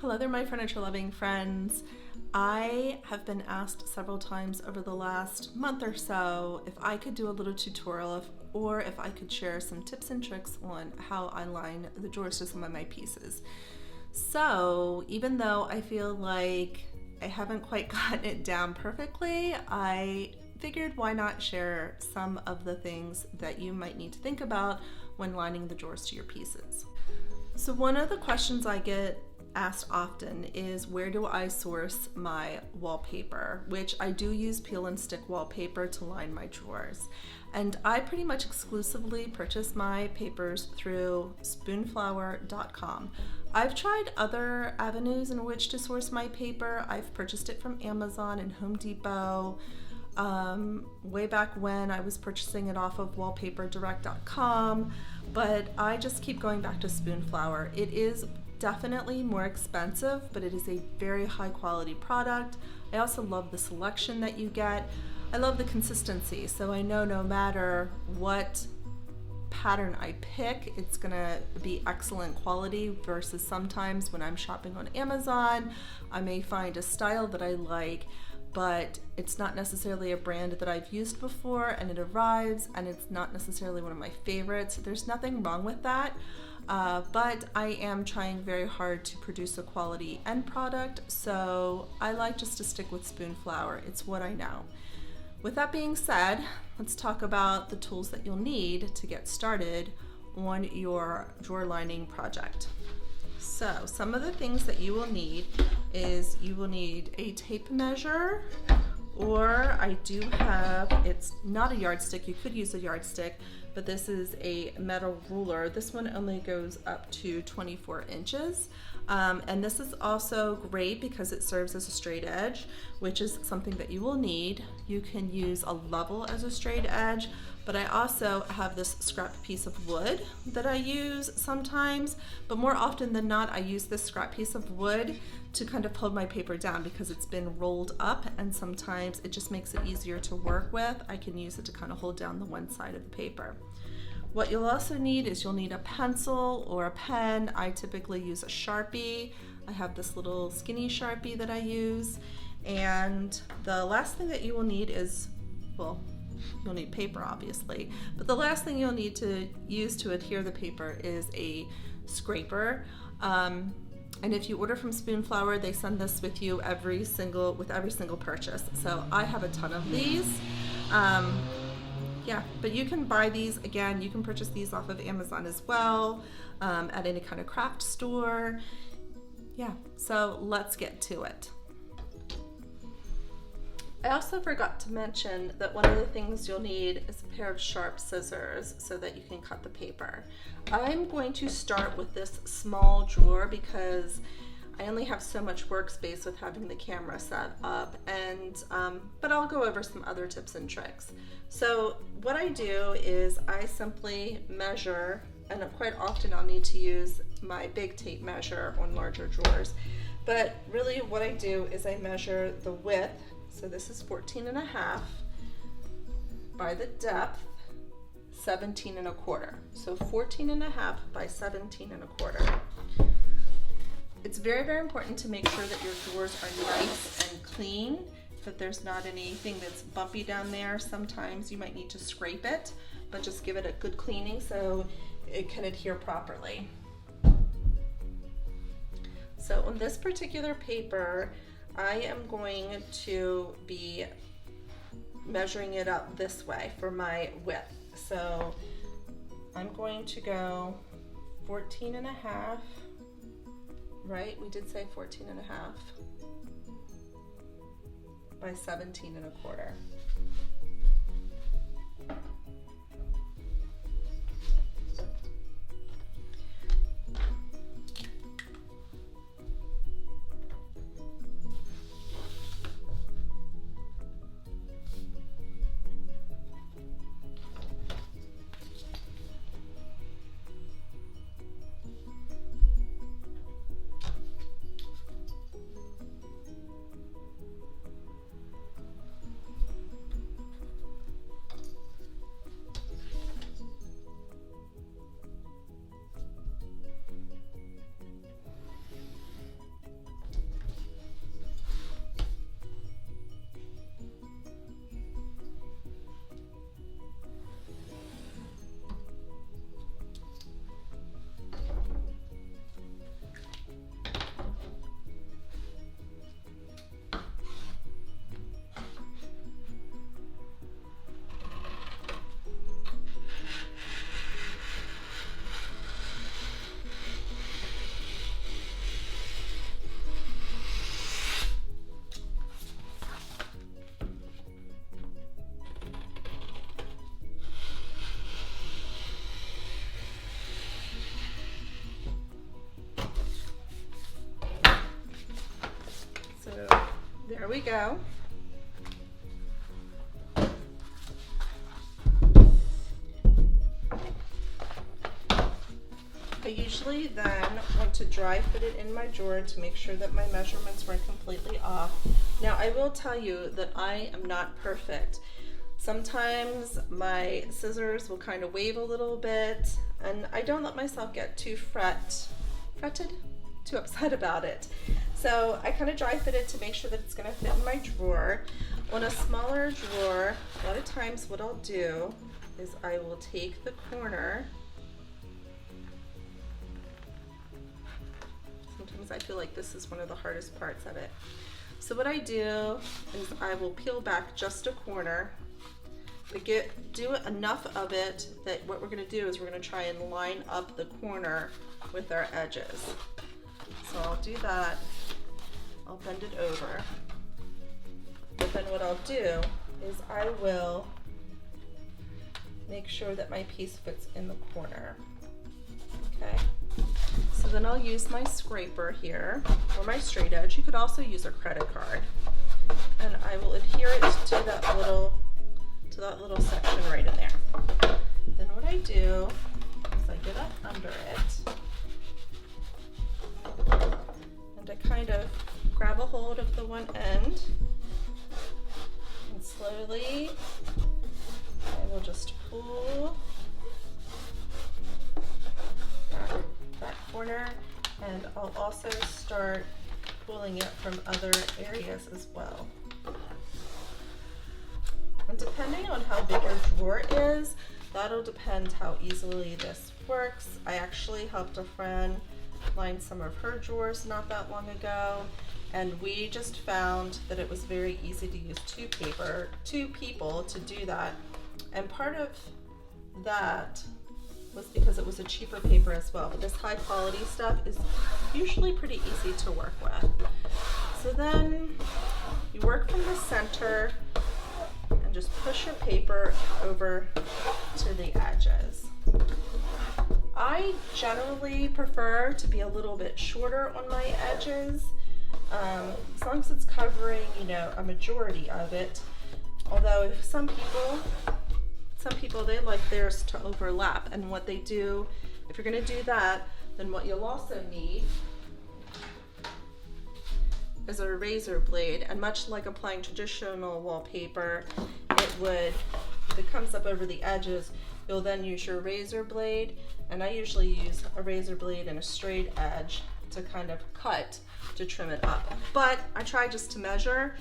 Hello there, my furniture loving friends. I have been asked several times over the last month or so if I could do a little tutorial or if I could share some tips and tricks on how I line the drawers to some of my pieces. So even though I feel like I haven't quite gotten it down perfectly, I figured why not share some of the things that you might need to think about when lining the drawers to your pieces. So one of the questions I get asked often is, where do I source my wallpaper? Which I do use peel and stick wallpaper to line my drawers. And I pretty much exclusively purchase my papers through spoonflower.com. I've tried other avenues in which to source my paper. I've purchased it from Amazon and Home Depot. Way back when I was purchasing it off of wallpaperdirect.com, but I just keep going back to Spoonflower. It is definitely more expensive, but it is a very high quality product. I also love the selection that you get. I love the consistency, so I know no matter what pattern I pick, it's gonna be excellent quality versus sometimes when I'm shopping on Amazon, I may find a style that I like, but it's not necessarily a brand that I've used before, and it arrives and it's not necessarily one of my favorites. There's nothing wrong with that, but I am trying very hard to produce a quality end product, so I like just to stick with Spoonflower. It's what I know. With that being said, let's talk about the tools that you'll need to get started on your drawer lining project. So some of the things that you will need is you will need a tape measure, or I do have, it's not a yardstick, you could use a yardstick, but this is a metal ruler. This one only goes up to 24 inches. And this is also great because it serves as a straight edge, which is something that you will need. You can use a level as a straight edge, but I also have this scrap piece of wood that I use sometimes, but more often than not, I use this scrap piece of wood to kind of hold my paper down because it's been rolled up, and sometimes it just makes it easier to work with. I can use it to kind of hold down the one side of the paper. What you'll also need is you'll need a pencil or a pen. I typically use a Sharpie. I have this little skinny Sharpie that I use. And the last thing that you will need is, well, you'll need paper obviously, but the last thing you'll need to use to adhere the paper is a scraper. And if you order from Spoonflower, they send this with you with every single purchase. So I have a ton of these. Yeah, but you can buy these, again, you can purchase these off of Amazon as well, at any kind of craft store. Yeah, so let's get to it. I also forgot to mention that one of the things you'll need is a pair of sharp scissors so that you can cut the paper. I'm going to start with this small drawer because I only have so much workspace with having the camera set up, and but I'll go over some other tips and tricks. So what I do is I simply measure, and quite often I'll need to use my big tape measure on larger drawers, but really what I do is I measure the width. So this is 14.5 by the depth, 17.25. So 14.5 by 17.25. It's very, very important to make sure that your drawers are nice and clean, that there's not anything that's bumpy down there. Sometimes you might need to scrape it, but just give it a good cleaning so it can adhere properly. So on this particular paper, I am going to be measuring it up this way for my width. So I'm going to go 14.5. Right, we did say 14.5 by 17.25. There we go. I usually then want to dry fit it in my drawer to make sure that my measurements weren't completely off. Now I will tell you that I am not perfect. Sometimes my scissors will kind of wave a little bit, and I don't let myself get too too upset about it. So I kind of dry fit it to make sure that it's going to fit in my drawer. On a smaller drawer, a lot of times what I'll do is I will take the corner. Sometimes I feel like this is one of the hardest parts of it. So what I do is I will peel back just a corner, but do enough of it that what we're going to do is we're going to try and line up the corner with our edges. So I'll do that. I'll bend it over. But then what I'll do is I will make sure that my piece fits in the corner. Okay. So then I'll use my scraper here, or my straight edge. You could also use a credit card. And I will adhere it to that little section right in there. Then what I do is I get up under it and I kind of grab a hold of the one end, and slowly I will just pull that corner, and I'll also start pulling it from other areas as well. And depending on how big your drawer is, that'll depend how easily this works. I actually helped a friend line some of her drawers not that long ago, and we just found that it was very easy to use two people to do that. And part of that was because it was a cheaper paper as well, but this high quality stuff is usually pretty easy to work with. So then you work from the center and just push your paper over to the edges. I generally prefer to be a little bit shorter on my edges, as long as it's covering, a majority of it. Although some people they like theirs to overlap, and what they do, if you're going to do that, then what you'll also need is a razor blade. And much like applying traditional wallpaper, if it comes up over the edges, you'll then use your razor blade, and I usually use a razor blade and a straight edge to kind of cut to trim it up. But I try just to measure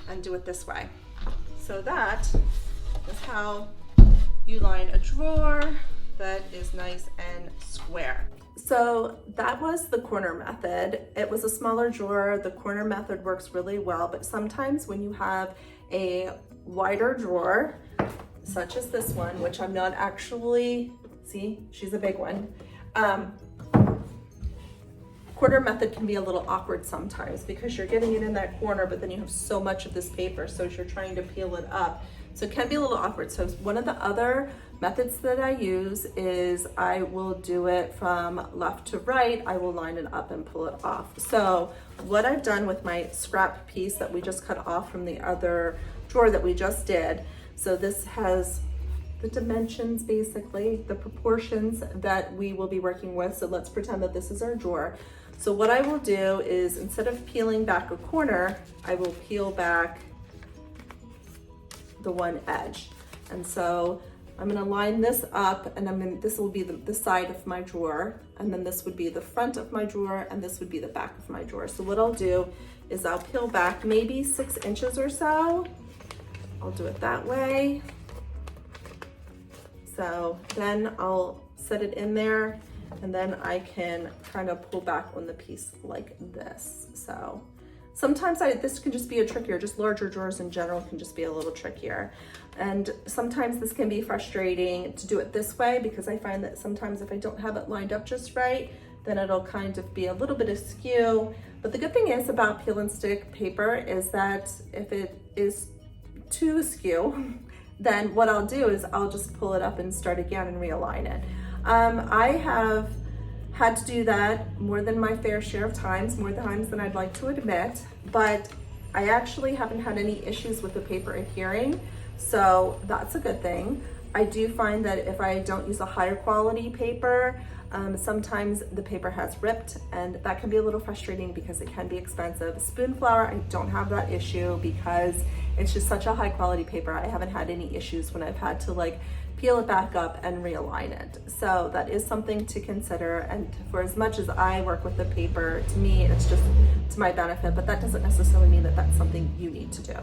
and do it this way. So that is how you line a drawer that is nice and square. So that was the corner method. It was a smaller drawer. The corner method works really well, but sometimes when you have a wider drawer, such as this one, which I'm not actually, see, she's a big one. Quarter method can be a little awkward sometimes because you're getting it in that corner, but then you have so much of this paper, so as you're trying to peel it up. So it can be a little awkward. So one of the other methods that I use is I will do it from left to right. I will line it up and pull it off. So what I've done with my scrap piece that we just cut off from the other drawer that we just did, so this has the dimensions, basically, the proportions that we will be working with. So let's pretend that this is our drawer. So what I will do is, instead of peeling back a corner, I will peel back the one edge. And so I'm gonna line this up, and this will be the side of my drawer, and then this would be the front of my drawer, and this would be the back of my drawer. So what I'll do is I'll peel back maybe 6 inches or so. I'll do it that way. So then I'll set it in there, and then I can kind of pull back on the piece like this. So sometimes this can just be a trickier, just larger drawers in general can just be a little trickier. And sometimes this can be frustrating to do it this way, because I find that sometimes if I don't have it lined up just right, then it'll kind of be a little bit askew. But the good thing is about peel and stick paper is that if it is too askew, then what I'll do is I'll just pull it up and start again and realign it. I have had to do that more than my fair share of times, more times than I'd like to admit, but I actually haven't had any issues with the paper adhering, so that's a good thing. I do find that if I don't use a higher quality paper, sometimes the paper has ripped, and that can be a little frustrating because it can be expensive. Spoon flour, I don't have that issue because it's just such a high quality paper. I haven't had any issues when I've had to like peel it back up and realign it. So that is something to consider. And for as much as I work with the paper, to me, it's just to my benefit, but that doesn't necessarily mean that that's something you need to do.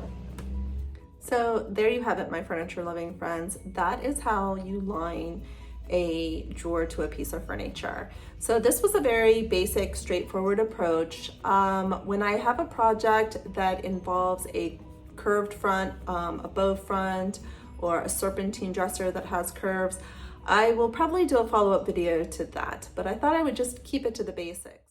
So there you have it, my furniture loving friends. That is how you line a drawer to a piece of furniture. So this was a very basic, straightforward approach. When I have a project that involves a curved front, a bow front, or a serpentine dresser that has curves, I will probably do a follow-up video to that, but I thought I would just keep it to the basics.